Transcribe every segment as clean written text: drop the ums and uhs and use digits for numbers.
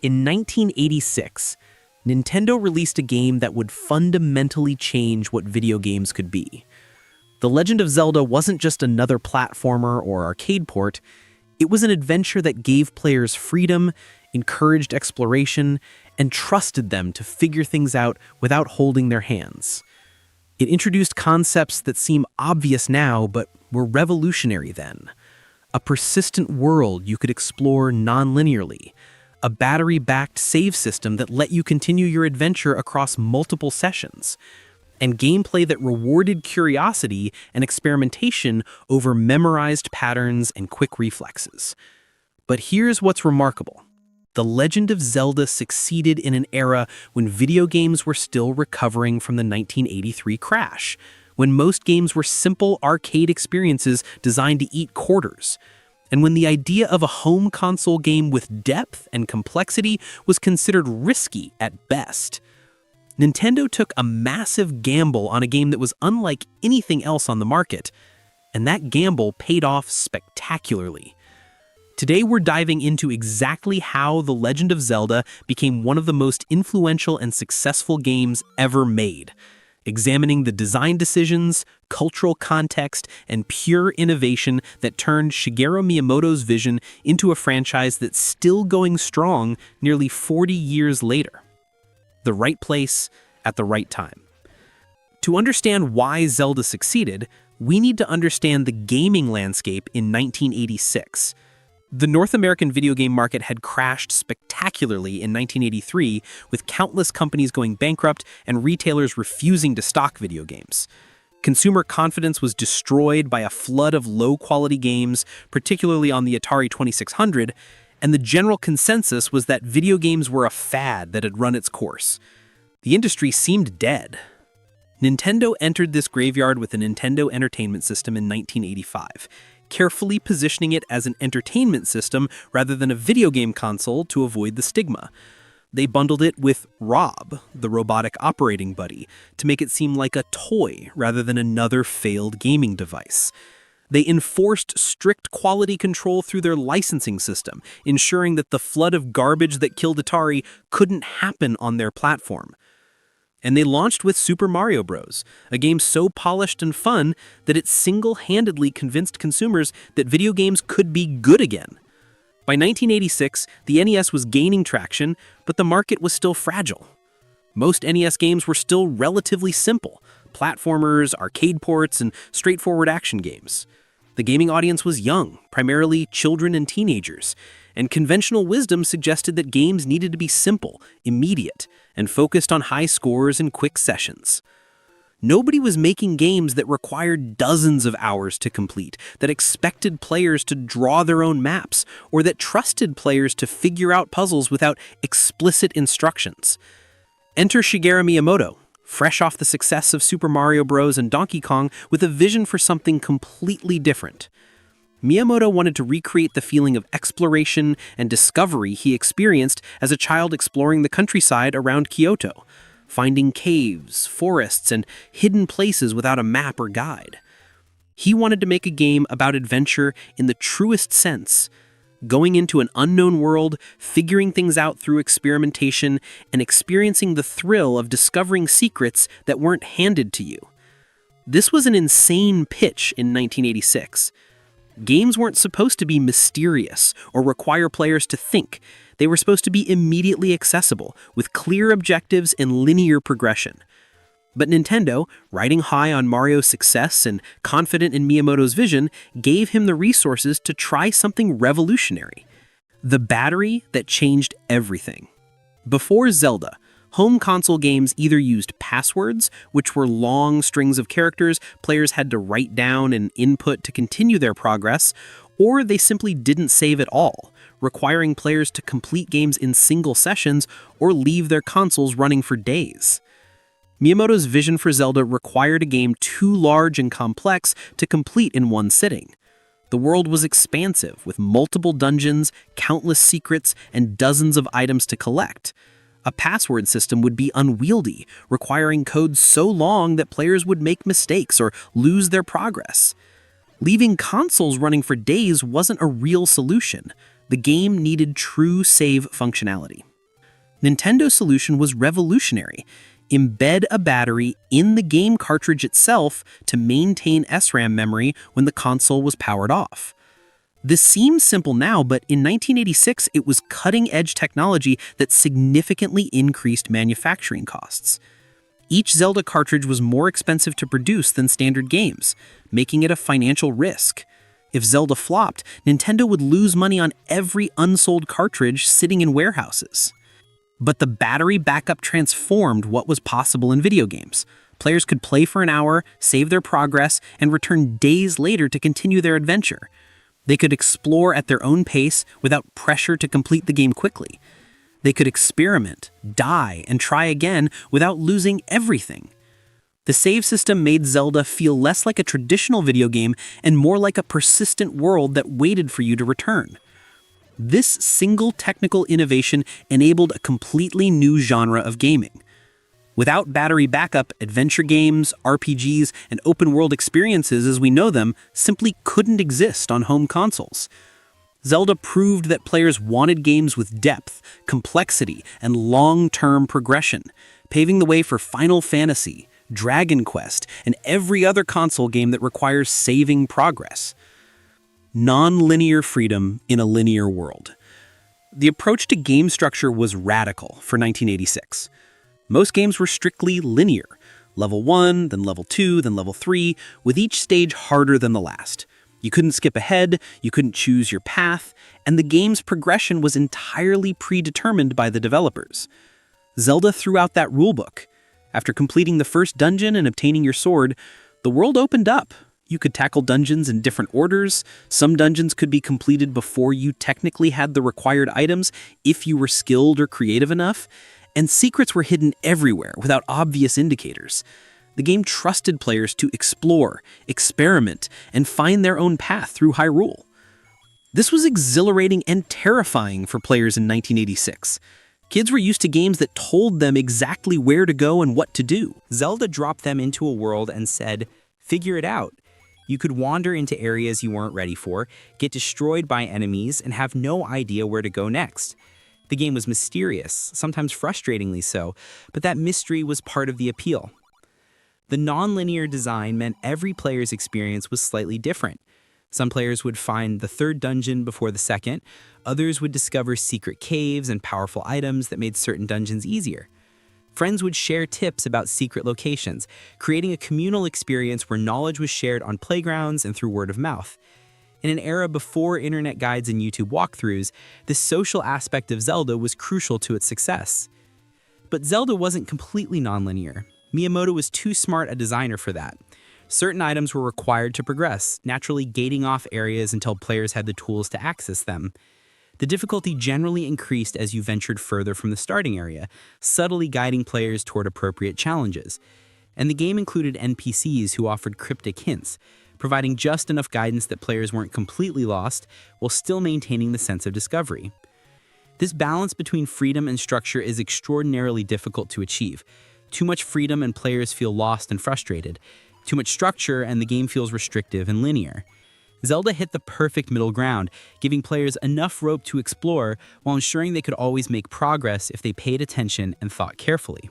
In 1986, Nintendo released a game that would fundamentally change what video games could be. The Legend of Zelda wasn't just another platformer or arcade port, it was an adventure that gave players freedom, encouraged exploration, and trusted them to figure things out without holding their hands. It introduced concepts that seem obvious now but were revolutionary then. A persistent world you could explore non-linearly, a battery-backed save system that let you continue your adventure across multiple sessions, and gameplay that rewarded curiosity and experimentation over memorized patterns and quick reflexes. But here's what's remarkable. The Legend of Zelda succeeded in an era when video games were still recovering from the 1983 crash, when most games were simple arcade experiences designed to eat quarters, and when the idea of a home console game with depth and complexity was considered risky at best. Nintendo took a massive gamble on a game that was unlike anything else on the market, and that gamble paid off spectacularly. Today we're diving into exactly how The Legend of Zelda became one of the most influential and successful games ever made, examining the design decisions, cultural context, and pure innovation that turned Shigeru Miyamoto's vision into a franchise that's still going strong nearly 40 years later. The right place at the right time. To understand why Zelda succeeded, we need to understand the gaming landscape in 1986. The North American video game market had crashed spectacularly in 1983, with countless companies going bankrupt and retailers refusing to stock video games. Consumer confidence was destroyed by a flood of low-quality games, particularly on the Atari 2600, and the general consensus was that video games were a fad that had run its course. The industry seemed dead. Nintendo entered this graveyard with the Nintendo Entertainment System in 1985, carefully positioning it as an entertainment system rather than a video game console to avoid the stigma. They bundled it with Rob, the robotic operating buddy, to make it seem like a toy rather than another failed gaming device. They enforced strict quality control through their licensing system, ensuring that the flood of garbage that killed Atari couldn't happen on their platform. And they launched with Super Mario Bros., a game so polished and fun that it single-handedly convinced consumers that video games could be good again. By 1986, the NES was gaining traction, but the market was still fragile. Most NES games were still relatively simple: platformers, arcade ports, and straightforward action games. The gaming audience was young, primarily children and teenagers, and conventional wisdom suggested that games needed to be simple, immediate, and focused on high scores and quick sessions. Nobody was making games that required dozens of hours to complete, that expected players to draw their own maps, or that trusted players to figure out puzzles without explicit instructions. Enter Shigeru Miyamoto, fresh off the success of Super Mario Bros. And Donkey Kong, with a vision for something completely different. Miyamoto wanted to recreate the feeling of exploration and discovery he experienced as a child exploring the countryside around Kyoto, finding caves, forests, and hidden places without a map or guide. He wanted to make a game about adventure in the truest sense, going into an unknown world, figuring things out through experimentation, and experiencing the thrill of discovering secrets that weren't handed to you. This was an insane pitch in 1986. Games weren't supposed to be mysterious or require players to think. They were supposed to be immediately accessible, with clear objectives and linear progression. But Nintendo, riding high on Mario's success and confident in Miyamoto's vision, gave him the resources to try something revolutionary: the battery that changed everything. Before Zelda, home console games either used passwords, which were long strings of characters players had to write down and input to continue their progress, or they simply didn't save at all, requiring players to complete games in single sessions or leave their consoles running for days. Miyamoto's vision for Zelda required a game too large and complex to complete in one sitting. The world was expansive, with multiple dungeons, countless secrets, and dozens of items to collect. A password system would be unwieldy, requiring code so long that players would make mistakes or lose their progress. Leaving consoles running for days wasn't a real solution. The game needed true save functionality. Nintendo's solution was revolutionary. Embed a battery in the game cartridge itself to maintain SRAM memory when the console was powered off. This seems simple now, but in 1986 it was cutting-edge technology that significantly increased manufacturing costs. Each Zelda cartridge was more expensive to produce than standard games, making it a financial risk. If Zelda flopped, Nintendo would lose money on every unsold cartridge sitting in warehouses. But the battery backup transformed what was possible in video games. Players could play for an hour, save their progress, and return days later to continue their adventure. They could explore at their own pace without pressure to complete the game quickly. They could experiment, die, and try again without losing everything. The save system made Zelda feel less like a traditional video game and more like a persistent world that waited for you to return. This single technical innovation enabled a completely new genre of gaming. Without battery backup, adventure games, RPGs, and open-world experiences as we know them simply couldn't exist on home consoles. Zelda proved that players wanted games with depth, complexity, and long-term progression, paving the way for Final Fantasy, Dragon Quest, and every other console game that requires saving progress. Non-linear freedom in a linear world. The approach to game structure was radical for 1986. Most games were strictly linear. Level 1, then Level 2, then Level 3, with each stage harder than the last. You couldn't skip ahead, you couldn't choose your path, and the game's progression was entirely predetermined by the developers. Zelda threw out that rulebook. After completing the first dungeon and obtaining your sword, the world opened up. You could tackle dungeons in different orders. Some dungeons could be completed before you technically had the required items if you were skilled or creative enough. And secrets were hidden everywhere without obvious indicators. The game trusted players to explore, experiment, and find their own path through Hyrule. This was exhilarating and terrifying for players in 1986. Kids were used to games that told them exactly where to go and what to do. Zelda dropped them into a world and said, "Figure it out." You could wander into areas you weren't ready for, get destroyed by enemies, and have no idea where to go next. The game was mysterious, sometimes frustratingly so, but that mystery was part of the appeal. The non-linear design meant every player's experience was slightly different. Some players would find the third dungeon before the second, others would discover secret caves and powerful items that made certain dungeons easier. Friends would share tips about secret locations, creating a communal experience where knowledge was shared on playgrounds and through word of mouth. In an era before internet guides and YouTube walkthroughs, the social aspect of Zelda was crucial to its success. But Zelda wasn't completely nonlinear. Miyamoto was too smart a designer for that. Certain items were required to progress, naturally gating off areas until players had the tools to access them. The difficulty generally increased as you ventured further from the starting area, subtly guiding players toward appropriate challenges. And the game included NPCs who offered cryptic hints, providing just enough guidance that players weren't completely lost while still maintaining the sense of discovery. This balance between freedom and structure is extraordinarily difficult to achieve. Too much freedom and players feel lost and frustrated. Too much structure and the game feels restrictive and linear. Zelda hit the perfect middle ground, giving players enough rope to explore while ensuring they could always make progress if they paid attention and thought carefully.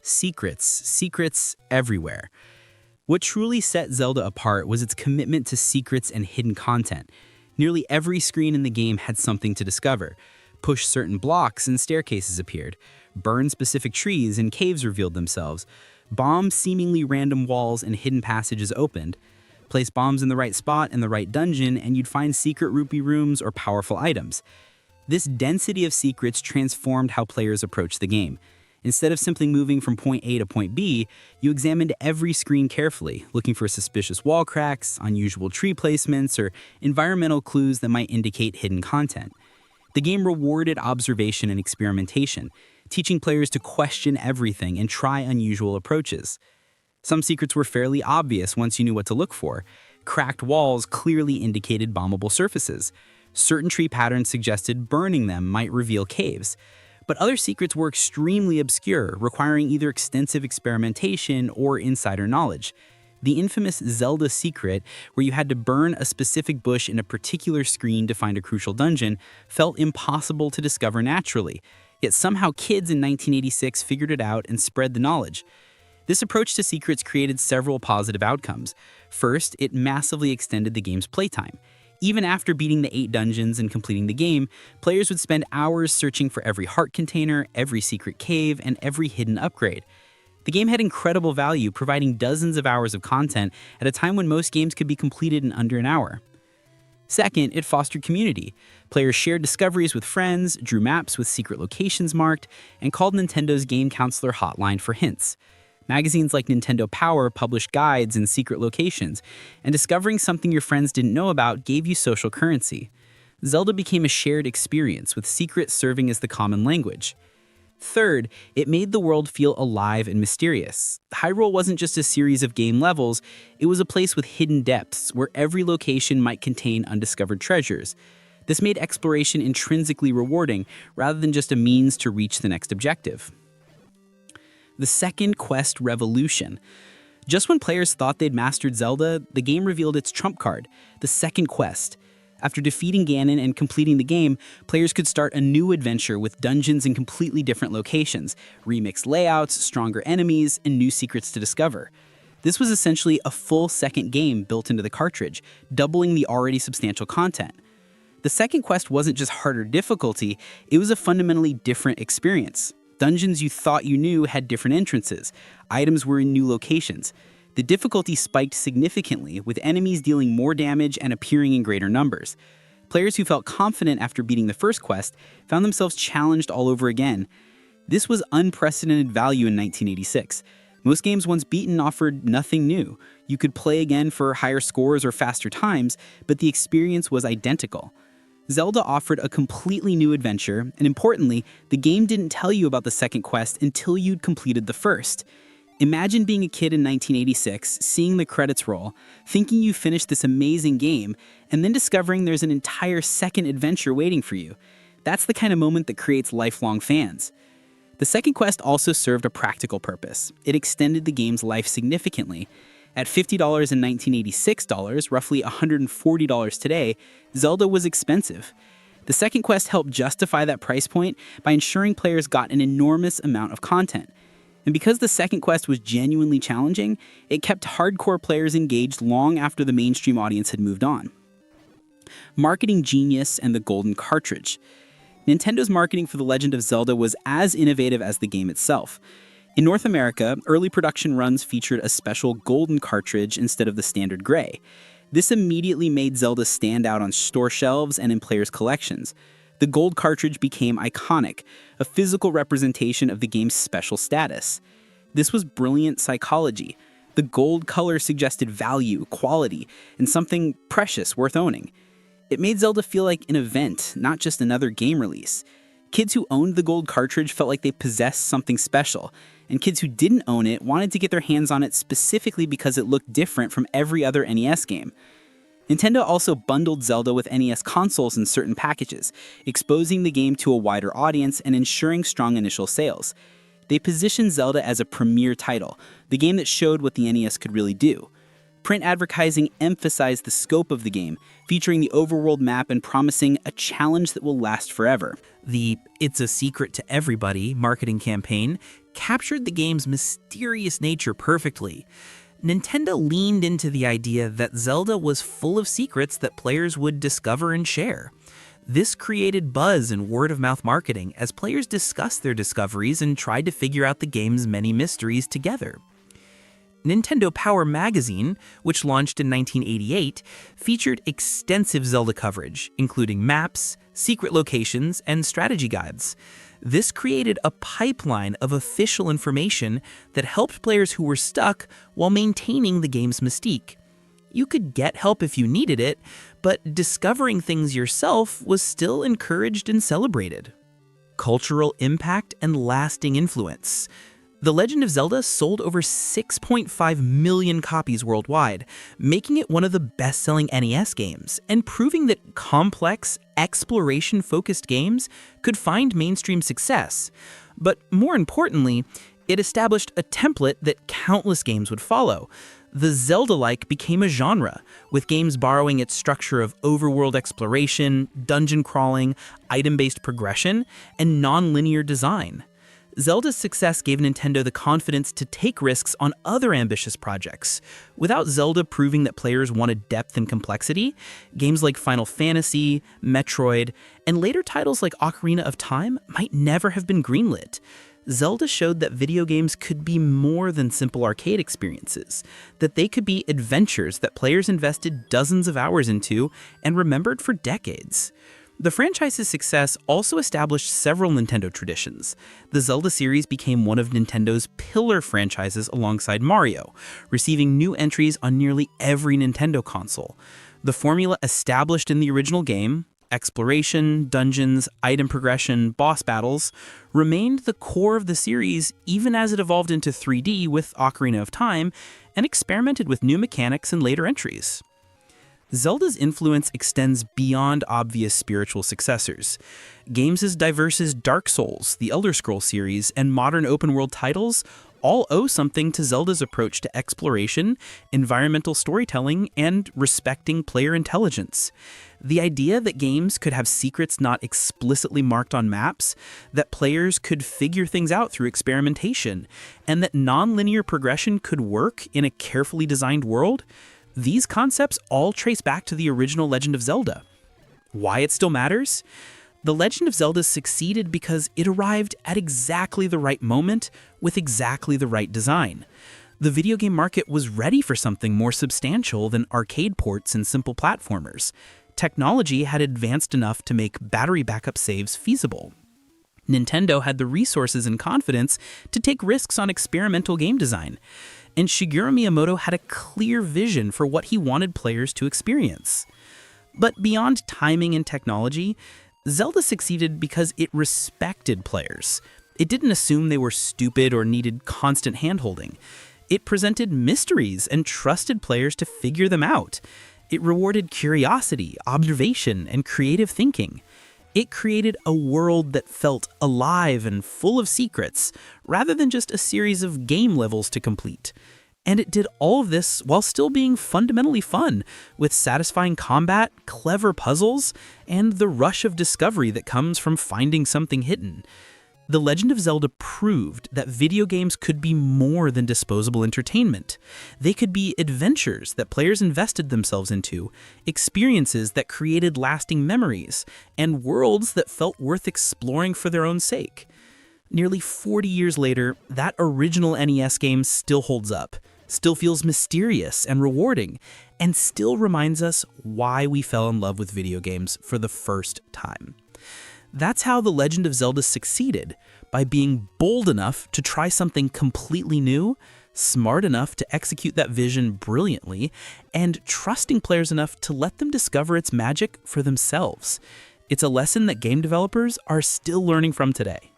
Secrets everywhere. What truly set Zelda apart was its commitment to secrets and hidden content. Nearly every screen in the game had something to discover. Push certain blocks and staircases appeared. Burn specific trees and caves revealed themselves. Bomb seemingly random walls and hidden passages opened. Place bombs in the right spot in the right dungeon and you'd find secret rupee rooms or powerful items. This density of secrets transformed how players approached the game. Instead of simply moving from point A to point B, you examined every screen carefully, looking for suspicious wall cracks, unusual tree placements, or environmental clues that might indicate hidden content. The game rewarded observation and experimentation, teaching players to question everything and try unusual approaches. Some secrets were fairly obvious once you knew what to look for. Cracked walls clearly indicated bombable surfaces. Certain tree patterns suggested burning them might reveal caves. But other secrets were extremely obscure, requiring either extensive experimentation or insider knowledge. The infamous Zelda secret, where you had to burn a specific bush in a particular screen to find a crucial dungeon, felt impossible to discover naturally. Yet somehow kids in 1986 figured it out and spread the knowledge. This approach to secrets created several positive outcomes. First, it massively extended the game's playtime. Even after beating the 8 dungeons and completing the game, players would spend hours searching for every heart container, every secret cave, and every hidden upgrade. The game had incredible value, providing dozens of hours of content at a time when most games could be completed in under an hour. Second, it fostered community. Players shared discoveries with friends, drew maps with secret locations marked, and called Nintendo's game counselor hotline for hints. Magazines like Nintendo Power published guides and secret locations, and discovering something your friends didn't know about gave you social currency. Zelda became a shared experience, with secrets serving as the common language. Third, it made the world feel alive and mysterious. Hyrule wasn't just a series of game levels, it was a place with hidden depths, where every location might contain undiscovered treasures. This made exploration intrinsically rewarding, rather than just a means to reach the next objective. The second quest revolution. Just when players thought they'd mastered Zelda, the game revealed its trump card, the second quest. After defeating Ganon and completing the game, players could start a new adventure with dungeons in completely different locations, remixed layouts, stronger enemies, and new secrets to discover. This was essentially a full second game built into the cartridge, doubling the already substantial content. The second quest wasn't just harder difficulty, it was a fundamentally different experience. Dungeons you thought you knew had different entrances. Items were in new locations. The difficulty spiked significantly, with enemies dealing more damage and appearing in greater numbers. Players who felt confident after beating the first quest found themselves challenged all over again. This was unprecedented value in 1986. Most games once beaten offered nothing new. You could play again for higher scores or faster times, but the experience was identical. Zelda offered a completely new adventure, and importantly, the game didn't tell you about the second quest until you'd completed the first. Imagine being a kid in 1986, seeing the credits roll, thinking you finished this amazing game, and then discovering there's an entire second adventure waiting for you. That's the kind of moment that creates lifelong fans. The second quest also served a practical purpose. It extended the game's life significantly. At $50 in 1986 dollars, roughly $140 today, Zelda was expensive. The second quest helped justify that price point by ensuring players got an enormous amount of content. And because the second quest was genuinely challenging, it kept hardcore players engaged long after the mainstream audience had moved on. Marketing genius and the golden cartridge. Nintendo's marketing for The Legend of Zelda was as innovative as the game itself. In North America, early production runs featured a special golden cartridge instead of the standard gray. This immediately made Zelda stand out on store shelves and in players' collections. The gold cartridge became iconic, a physical representation of the game's special status. This was brilliant psychology. The gold color suggested value, quality, and something precious worth owning. It made Zelda feel like an event, not just another game release. Kids who owned the gold cartridge felt like they possessed something special, and kids who didn't own it wanted to get their hands on it specifically because it looked different from every other NES game. Nintendo also bundled Zelda with NES consoles in certain packages, exposing the game to a wider audience and ensuring strong initial sales. They positioned Zelda as a premier title, the game that showed what the NES could really do. Print advertising emphasized the scope of the game, featuring the overworld map and promising a challenge that will last forever. The "It's a Secret to Everybody" marketing campaign captured the game's mysterious nature perfectly. Nintendo leaned into the idea that Zelda was full of secrets that players would discover and share. This created buzz and word-of-mouth marketing as players discussed their discoveries and tried to figure out the game's many mysteries together. Nintendo Power magazine, which launched in 1988, featured extensive Zelda coverage, including maps, secret locations, and strategy guides. This created a pipeline of official information that helped players who were stuck while maintaining the game's mystique. You could get help if you needed it, but discovering things yourself was still encouraged and celebrated. Cultural impact and lasting influence. The Legend of Zelda sold over 6.5 million copies worldwide, making it one of the best-selling NES games, and proving that complex, exploration-focused games could find mainstream success. But more importantly, it established a template that countless games would follow. The Zelda-like became a genre, with games borrowing its structure of overworld exploration, dungeon crawling, item-based progression, and non-linear design. Zelda's success gave Nintendo the confidence to take risks on other ambitious projects. Without Zelda proving that players wanted depth and complexity, games like Final Fantasy, Metroid, and later titles like Ocarina of Time might never have been greenlit. Zelda showed that video games could be more than simple arcade experiences, that they could be adventures that players invested dozens of hours into and remembered for decades. The franchise's success also established several Nintendo traditions. The Zelda series became one of Nintendo's pillar franchises alongside Mario, receiving new entries on nearly every Nintendo console. The formula established in the original game, exploration, dungeons, item progression, boss battles, remained the core of the series even as it evolved into 3D with Ocarina of Time and experimented with new mechanics in later entries. Zelda's influence extends beyond obvious spiritual successors. Games as diverse as Dark Souls, the Elder Scrolls series, and modern open-world titles all owe something to Zelda's approach to exploration, environmental storytelling, and respecting player intelligence. The idea that games could have secrets not explicitly marked on maps, that players could figure things out through experimentation, and that non-linear progression could work in a carefully designed world, these concepts all trace back to the original Legend of Zelda. Why it still matters? The Legend of Zelda succeeded because it arrived at exactly the right moment with exactly the right design. The video game market was ready for something more substantial than arcade ports and simple platformers. Technology had advanced enough to make battery backup saves feasible. Nintendo had the resources and confidence to take risks on experimental game design. And Shigeru Miyamoto had a clear vision for what he wanted players to experience. But beyond timing and technology, Zelda succeeded because it respected players. It didn't assume they were stupid or needed constant handholding. It presented mysteries and trusted players to figure them out. It rewarded curiosity, observation, and creative thinking. It created a world that felt alive and full of secrets, rather than just a series of game levels to complete. And it did all of this while still being fundamentally fun, with satisfying combat, clever puzzles, and the rush of discovery that comes from finding something hidden. The Legend of Zelda proved that video games could be more than disposable entertainment. They could be adventures that players invested themselves into, experiences that created lasting memories, and worlds that felt worth exploring for their own sake. Nearly 40 years later, that original NES game still holds up, still feels mysterious and rewarding, and still reminds us why we fell in love with video games for the first time. That's how The Legend of Zelda succeeded, by being bold enough to try something completely new, smart enough to execute that vision brilliantly, and trusting players enough to let them discover its magic for themselves. It's a lesson that game developers are still learning from today.